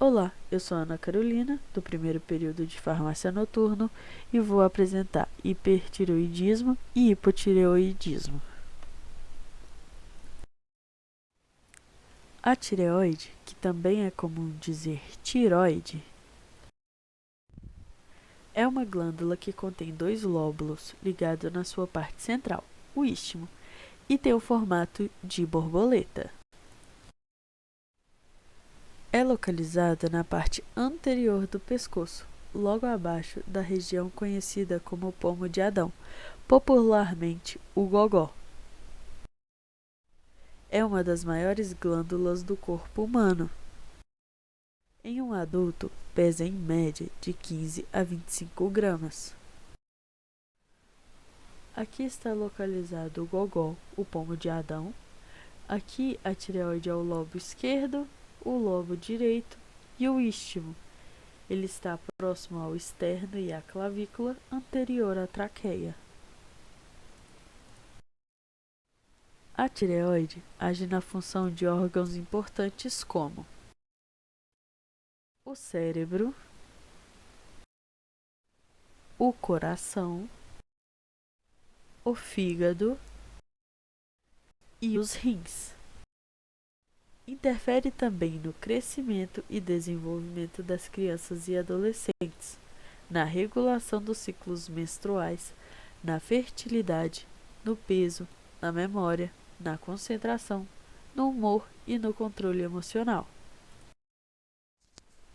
Olá, eu sou a Ana Carolina, do primeiro período de farmácia noturno, e vou apresentar hipertireoidismo e hipotireoidismo. A tireoide, que também é comum dizer tiroide, é uma glândula que contém dois lóbulos ligados na sua parte central, o istmo, e tem o formato de borboleta. É localizada na parte anterior do pescoço, logo abaixo da região conhecida como pomo de Adão, popularmente o gogó. É uma das maiores glândulas do corpo humano. Em um adulto, pesa em média de 15 a 25 gramas. Aqui está localizado o gogó, o pomo de Adão. Aqui a tireoide é o lobo esquerdo, o lobo direito e o istmo. Ele está próximo ao externo e à clavícula, anterior à traqueia. A tireoide age na função de órgãos importantes como o cérebro, o coração, o fígado e os rins. Interfere também no crescimento e desenvolvimento das crianças e adolescentes, na regulação dos ciclos menstruais, na fertilidade, no peso, na memória, na concentração, no humor e no controle emocional.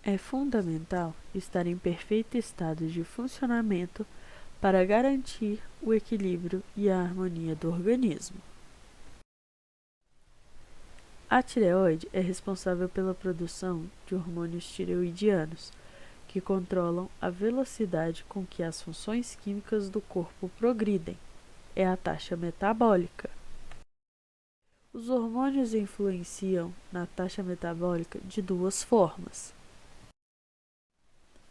É fundamental estar em perfeito estado de funcionamento para garantir o equilíbrio e a harmonia do organismo. A tireoide é responsável pela produção de hormônios tireoidianos, que controlam a velocidade com que as funções químicas do corpo progridem. É a taxa metabólica. Os hormônios influenciam na taxa metabólica de duas formas: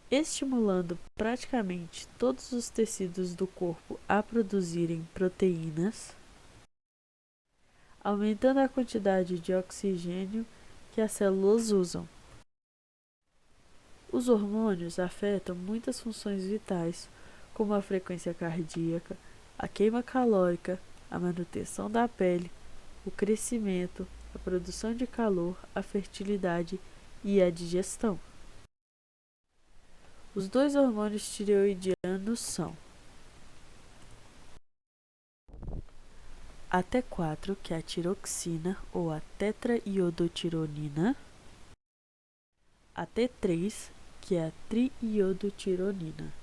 estimulando praticamente todos os tecidos do corpo a produzirem proteínas, aumentando a quantidade de oxigênio que as células usam. Os hormônios afetam muitas funções vitais, como a frequência cardíaca, a queima calórica, a manutenção da pele, o crescimento, a produção de calor, a fertilidade e a digestão. Os dois hormônios tireoidianos são a T4, que é a tiroxina ou a tetraiodotironina, a T3, que é a triiodotironina.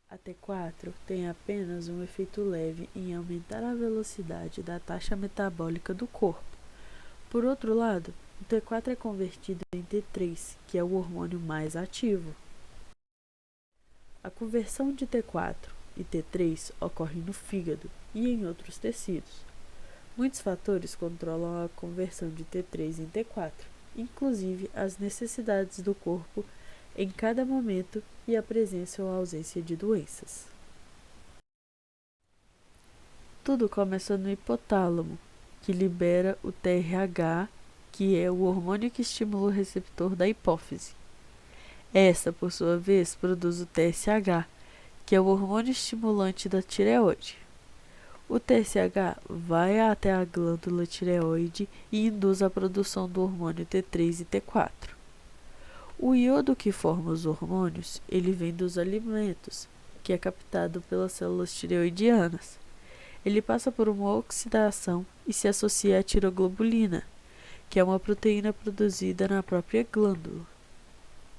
A T4 tem apenas um efeito leve em aumentar a velocidade da taxa metabólica do corpo. Por outro lado, o T4 é convertido em T3, que é o hormônio mais ativo. A conversão de T4 e T3 ocorre no fígado e em outros tecidos. Muitos fatores controlam a conversão de T3 em T4, inclusive as necessidades do corpo em cada momento e a presença ou ausência de doenças. Tudo começa no hipotálamo, que libera o TRH, que é o hormônio que estimula o receptor da hipófise. Esta, por sua vez, produz o TSH, que é o hormônio estimulante da tireoide. O TSH vai até a glândula tireoide e induz a produção do hormônio T3 e T4. O iodo que forma os hormônios, ele vem dos alimentos, que é captado pelas células tireoidianas. Ele passa por uma oxidação e se associa à tiroglobulina, que é uma proteína produzida na própria glândula.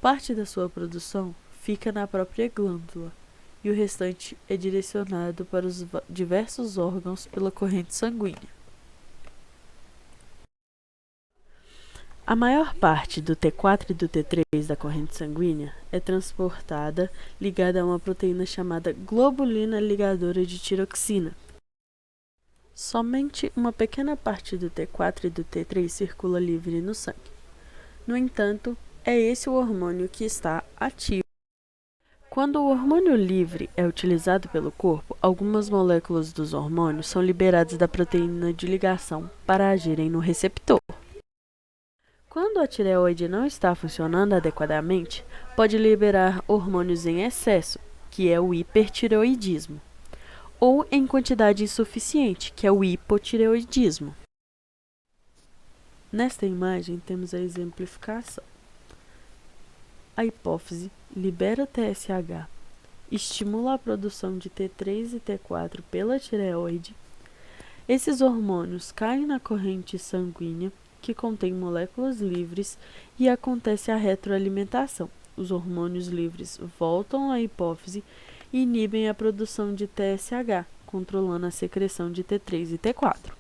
Parte da sua produção fica na própria glândula e o restante é direcionado para os diversos órgãos pela corrente sanguínea. A maior parte do T4 e do T3 da corrente sanguínea é transportada ligada a uma proteína chamada globulina ligadora de tiroxina. Somente uma pequena parte do T4 e do T3 circula livre no sangue. No entanto, é esse o hormônio que está ativo. Quando o hormônio livre é utilizado pelo corpo, algumas moléculas dos hormônios são liberadas da proteína de ligação para agirem no receptor. Quando a tireoide não está funcionando adequadamente, pode liberar hormônios em excesso, que é o hipertireoidismo, ou em quantidade insuficiente, que é o hipotireoidismo. Nesta imagem temos a exemplificação. A hipófise libera TSH, estimula a produção de T3 e T4 pela tireoide. Esses hormônios caem na corrente sanguínea, que contém moléculas livres, e acontece a retroalimentação. Os hormônios livres voltam à hipófise e inibem a produção de TSH, controlando a secreção de T3 e T4.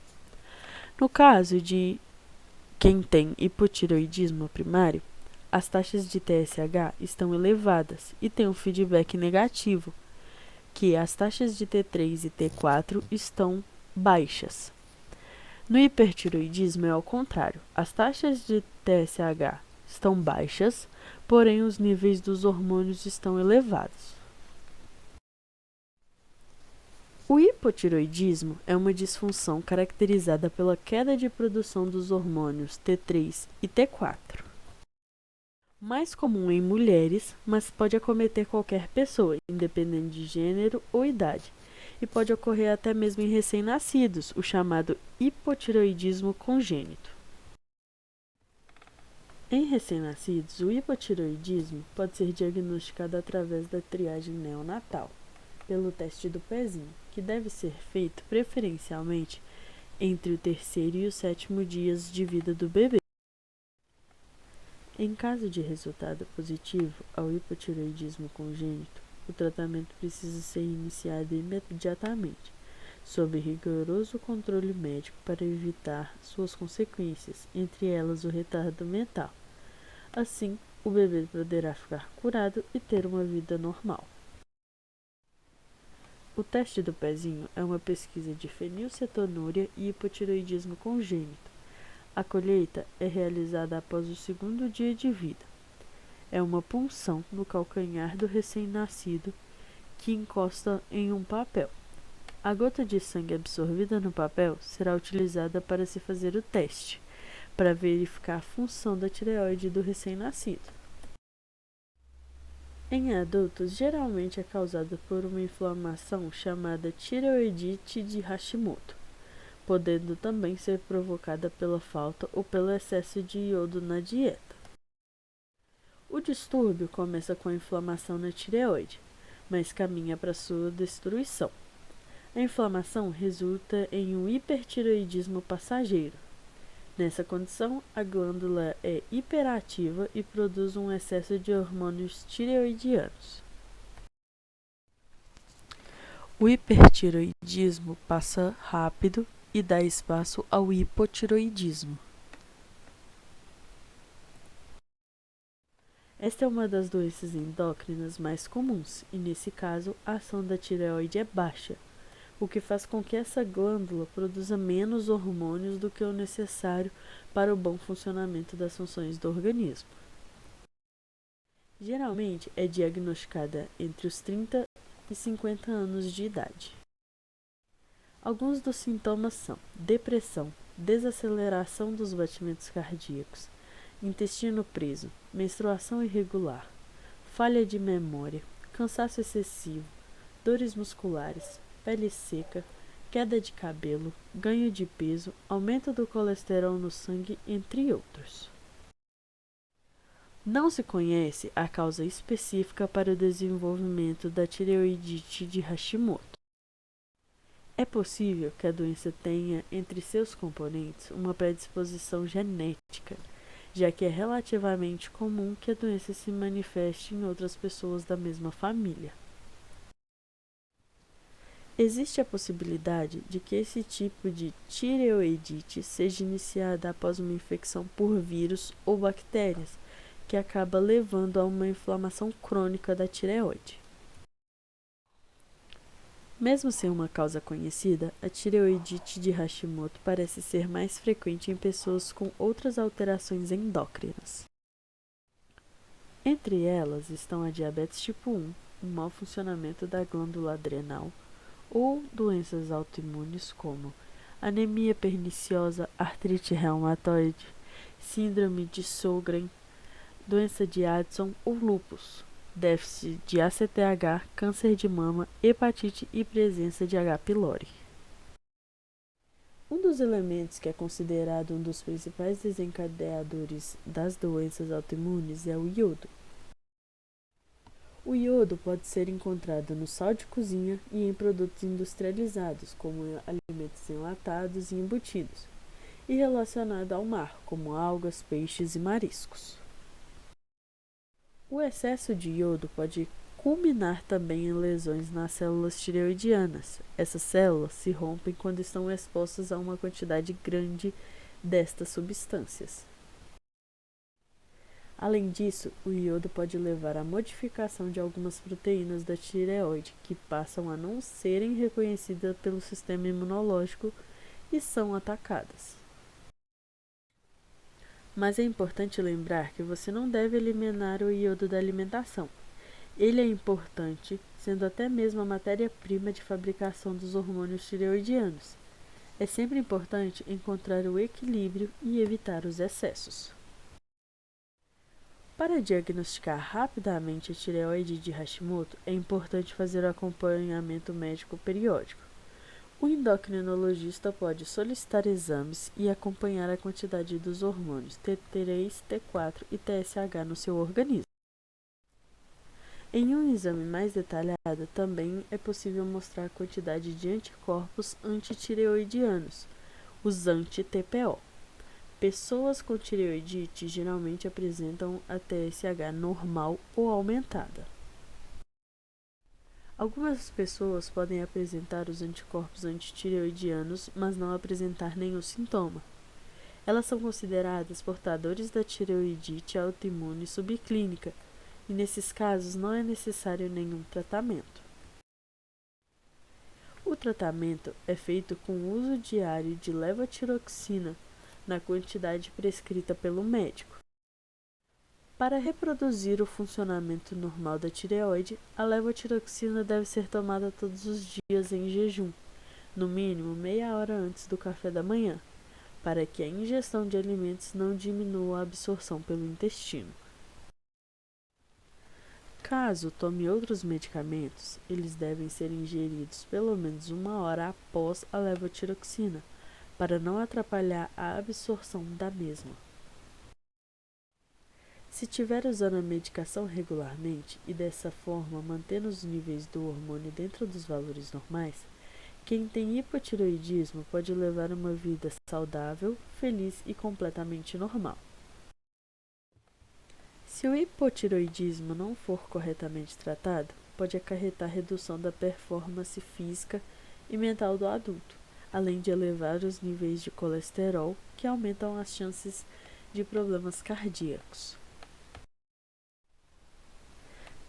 No caso de quem tem hipotireoidismo primário, as taxas de TSH estão elevadas e têm um feedback negativo, que as taxas de T3 e T4 estão baixas. No hipertireoidismo é ao contrário, as taxas de TSH estão baixas, porém os níveis dos hormônios estão elevados. O hipotireoidismo é uma disfunção caracterizada pela queda de produção dos hormônios T3 e T4. Mais comum em mulheres, mas pode acometer qualquer pessoa, independente de gênero ou idade, e pode ocorrer até mesmo em recém-nascidos, o chamado hipotireoidismo congênito. Em recém-nascidos, o hipotireoidismo pode ser diagnosticado através da triagem neonatal, pelo teste do pezinho, que deve ser feito preferencialmente entre o 3º e o 7º dias de vida do bebê. Em caso de resultado positivo ao hipotireoidismo congênito, o tratamento precisa ser iniciado imediatamente, sob rigoroso controle médico para evitar suas consequências, entre elas o retardo mental. Assim, o bebê poderá ficar curado e ter uma vida normal. O teste do pezinho é uma pesquisa de fenilcetonúria e hipotireoidismo congênito. A colheita é realizada após o 2º dia de vida. É uma punção no calcanhar do recém-nascido que encosta em um papel. A gota de sangue absorvida no papel será utilizada para se fazer o teste, para verificar a função da tireoide do recém-nascido. Em adultos, geralmente é causada por uma inflamação chamada tireoidite de Hashimoto, podendo também ser provocada pela falta ou pelo excesso de iodo na dieta. O distúrbio começa com a inflamação na tireoide, mas caminha para sua destruição. A inflamação resulta em um hipertireoidismo passageiro. Nessa condição, a glândula é hiperativa e produz um excesso de hormônios tireoidianos. O hipertireoidismo passa rápido e dá espaço ao hipotireoidismo. Esta é uma das doenças endócrinas mais comuns e, nesse caso, a ação da tireoide é baixa, o que faz com que essa glândula produza menos hormônios do que o necessário para o bom funcionamento das funções do organismo. Geralmente é diagnosticada entre os 30 e 50 anos de idade. Alguns dos sintomas são depressão, desaceleração dos batimentos cardíacos, intestino preso, menstruação irregular, falha de memória, cansaço excessivo, dores musculares, pele seca, queda de cabelo, ganho de peso, aumento do colesterol no sangue, entre outros. Não se conhece a causa específica para o desenvolvimento da tireoidite de Hashimoto. É possível que a doença tenha entre seus componentes uma predisposição genética, já que é relativamente comum que a doença se manifeste em outras pessoas da mesma família. Existe a possibilidade de que esse tipo de tireoidite seja iniciada após uma infecção por vírus ou bactérias, que acaba levando a uma inflamação crônica da tireoide. Mesmo sem uma causa conhecida, a tireoidite de Hashimoto parece ser mais frequente em pessoas com outras alterações endócrinas. Entre elas estão a diabetes tipo 1, o mau funcionamento da glândula adrenal, ou doenças autoimunes como anemia perniciosa, artrite reumatoide, síndrome de Sjögren, doença de Addison ou lúpus, déficit de ACTH, câncer de mama, hepatite e presença de H. pylori. Um dos elementos que é considerado um dos principais desencadeadores das doenças autoimunes é o iodo. O iodo pode ser encontrado no sal de cozinha e em produtos industrializados, como alimentos enlatados e embutidos, e relacionado ao mar, como algas, peixes e mariscos. O excesso de iodo pode culminar também em lesões nas células tireoidianas. Essas células se rompem quando estão expostas a uma quantidade grande destas substâncias. Além disso, o iodo pode levar à modificação de algumas proteínas da tireoide, que passam a não serem reconhecidas pelo sistema imunológico e são atacadas. Mas é importante lembrar que você não deve eliminar o iodo da alimentação. Ele é importante, sendo até mesmo a matéria-prima de fabricação dos hormônios tireoidianos. É sempre importante encontrar o equilíbrio e evitar os excessos. Para diagnosticar rapidamente a tireoide de Hashimoto, é importante fazer o acompanhamento médico periódico. O endocrinologista pode solicitar exames e acompanhar a quantidade dos hormônios T3, T4 e TSH no seu organismo. Em um exame mais detalhado, também é possível mostrar a quantidade de anticorpos antitireoidianos, os anti-TPO. Pessoas com tireoidite geralmente apresentam a TSH normal ou aumentada. Algumas pessoas podem apresentar os anticorpos antitireoidianos, mas não apresentar nenhum sintoma. Elas são consideradas portadores da tireoidite autoimune subclínica, e nesses casos não é necessário nenhum tratamento. O tratamento é feito com o uso diário de levotiroxina, na quantidade prescrita pelo médico. Para reproduzir o funcionamento normal da tireoide, a levotiroxina deve ser tomada todos os dias em jejum, no mínimo meia hora antes do café da manhã, para que a ingestão de alimentos não diminua a absorção pelo intestino. Caso tome outros medicamentos, eles devem ser ingeridos pelo menos uma hora após a levotiroxina, para não atrapalhar a absorção da mesma. Se estiver usando a medicação regularmente e dessa forma mantendo os níveis do hormônio dentro dos valores normais, quem tem hipotireoidismo pode levar uma vida saudável, feliz e completamente normal. Se o hipotireoidismo não for corretamente tratado, pode acarretar redução da performance física e mental do adulto, além de elevar os níveis de colesterol, que aumentam as chances de problemas cardíacos.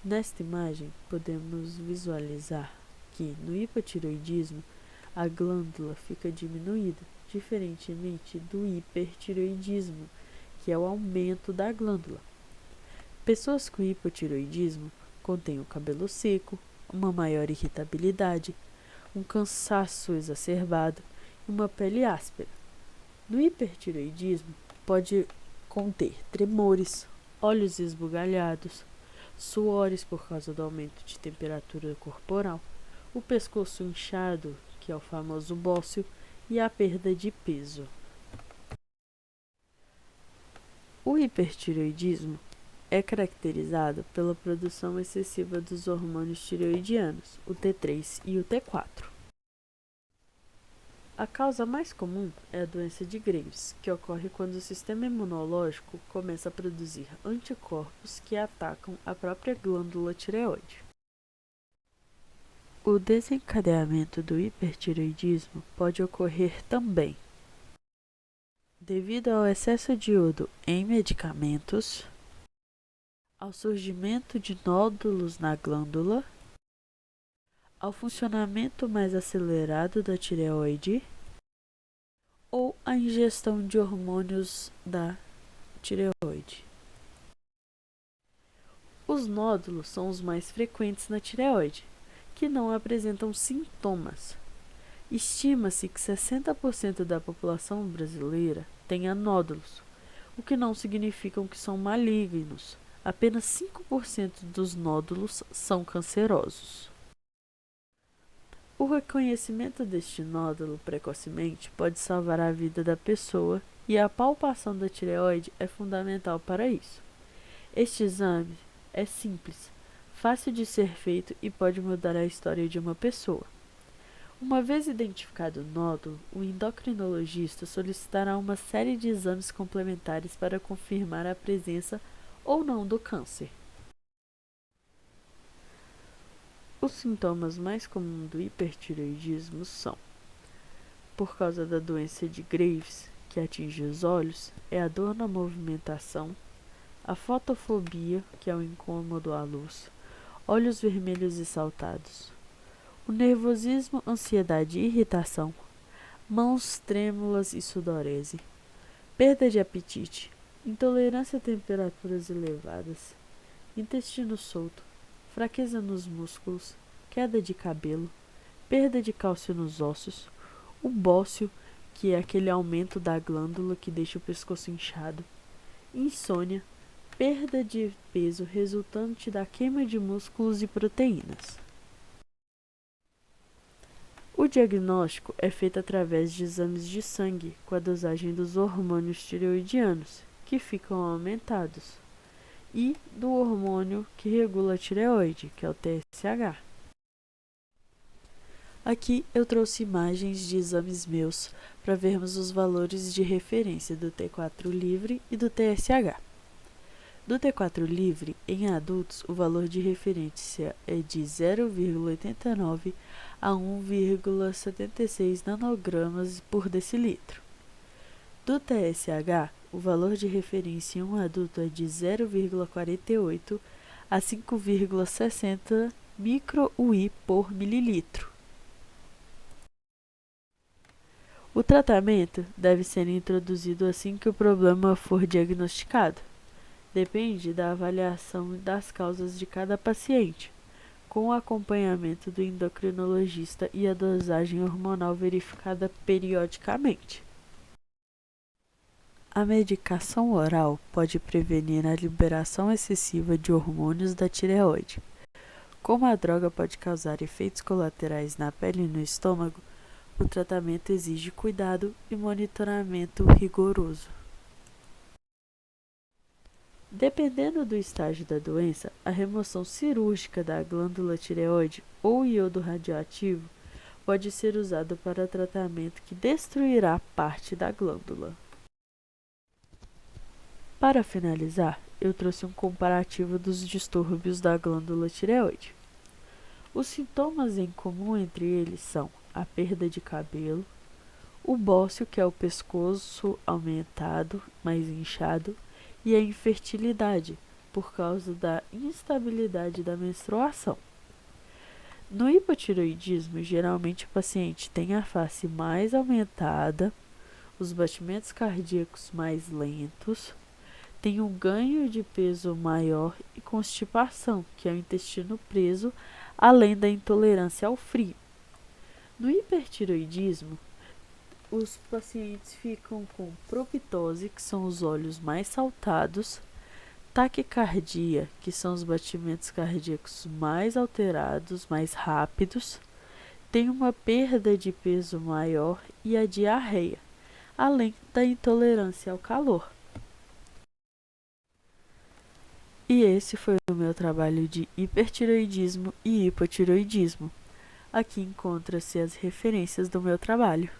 Nesta imagem, podemos visualizar que, no hipotireoidismo, a glândula fica diminuída, diferentemente do hipertireoidismo, que é o aumento da glândula. Pessoas com hipotireoidismo contêm o cabelo seco, uma maior irritabilidade, um cansaço exacerbado e uma pele áspera. No hipertireoidismo, pode conter tremores, olhos esbugalhados, suores por causa do aumento de temperatura corporal, o pescoço inchado, que é o famoso bócio, e a perda de peso. O hipertireoidismo é caracterizado pela produção excessiva dos hormônios tireoidianos, o T3 e o T4. A causa mais comum é a doença de Graves, que ocorre quando o sistema imunológico começa a produzir anticorpos que atacam a própria glândula tireoide. O desencadeamento do hipertireoidismo pode ocorrer também devido ao excesso de iodo em medicamentos, ao surgimento de nódulos na glândula, ao funcionamento mais acelerado da tireoide ou à ingestão de hormônios da tireoide. Os nódulos são os mais frequentes na tireoide, que não apresentam sintomas. Estima-se que 60% da população brasileira tenha nódulos, o que não significa que são malignos. Apenas 5% dos nódulos são cancerosos. O reconhecimento deste nódulo precocemente pode salvar a vida da pessoa e a palpação da tireoide é fundamental para isso. Este exame é simples, fácil de ser feito e pode mudar a história de uma pessoa. Uma vez identificado o nódulo, o endocrinologista solicitará uma série de exames complementares para confirmar a presença ou não do câncer. Os sintomas mais comuns do hipertireoidismo são, por causa da doença de Graves, que atinge os olhos, é a dor na movimentação, a fotofobia, que é o incômodo à luz, olhos vermelhos e saltados, o nervosismo, ansiedade e irritação, mãos trêmulas e sudorese, perda de apetite, intolerância a temperaturas elevadas, intestino solto, fraqueza nos músculos, queda de cabelo, perda de cálcio nos ossos, o bócio, que é aquele aumento da glândula que deixa o pescoço inchado, insônia, perda de peso resultante da queima de músculos e proteínas. O diagnóstico é feito através de exames de sangue com a dosagem dos hormônios tireoidianos, que ficam aumentados, e do hormônio que regula a tireoide, que é o TSH. Aqui eu trouxe imagens de exames meus para vermos os valores de referência do T4 livre e do TSH. Do T4 livre, em adultos, o valor de referência é de 0,89 a 1,76 nanogramas por decilitro. Do TSH, o valor de referência em um adulto é de 0,48 a 5,60 micro-UI por mililitro. O tratamento deve ser introduzido assim que o problema for diagnosticado. Depende da avaliação das causas de cada paciente, com o acompanhamento do endocrinologista e a dosagem hormonal verificada periodicamente. A medicação oral pode prevenir a liberação excessiva de hormônios da tireoide. Como a droga pode causar efeitos colaterais na pele e no estômago, o tratamento exige cuidado e monitoramento rigoroso. Dependendo do estágio da doença, a remoção cirúrgica da glândula tireoide ou iodo radioativo pode ser usado para tratamento que destruirá parte da glândula. Para finalizar, eu trouxe um comparativo dos distúrbios da glândula tireoide. Os sintomas em comum entre eles são a perda de cabelo, o bócio, que é o pescoço aumentado, mais inchado, e a infertilidade, por causa da instabilidade da menstruação. No hipotireoidismo, geralmente o paciente tem a face mais aumentada, os batimentos cardíacos mais lentos, tem um ganho de peso maior e constipação, que é o intestino preso, além da intolerância ao frio. No hipertireoidismo, os pacientes ficam com proptose, que são os olhos mais saltados, taquicardia, que são os batimentos cardíacos mais alterados, mais rápidos, tem uma perda de peso maior e a diarreia, além da intolerância ao calor. E esse foi o meu trabalho de hipertireoidismo e hipotireoidismo. Aqui encontra-se as referências do meu trabalho.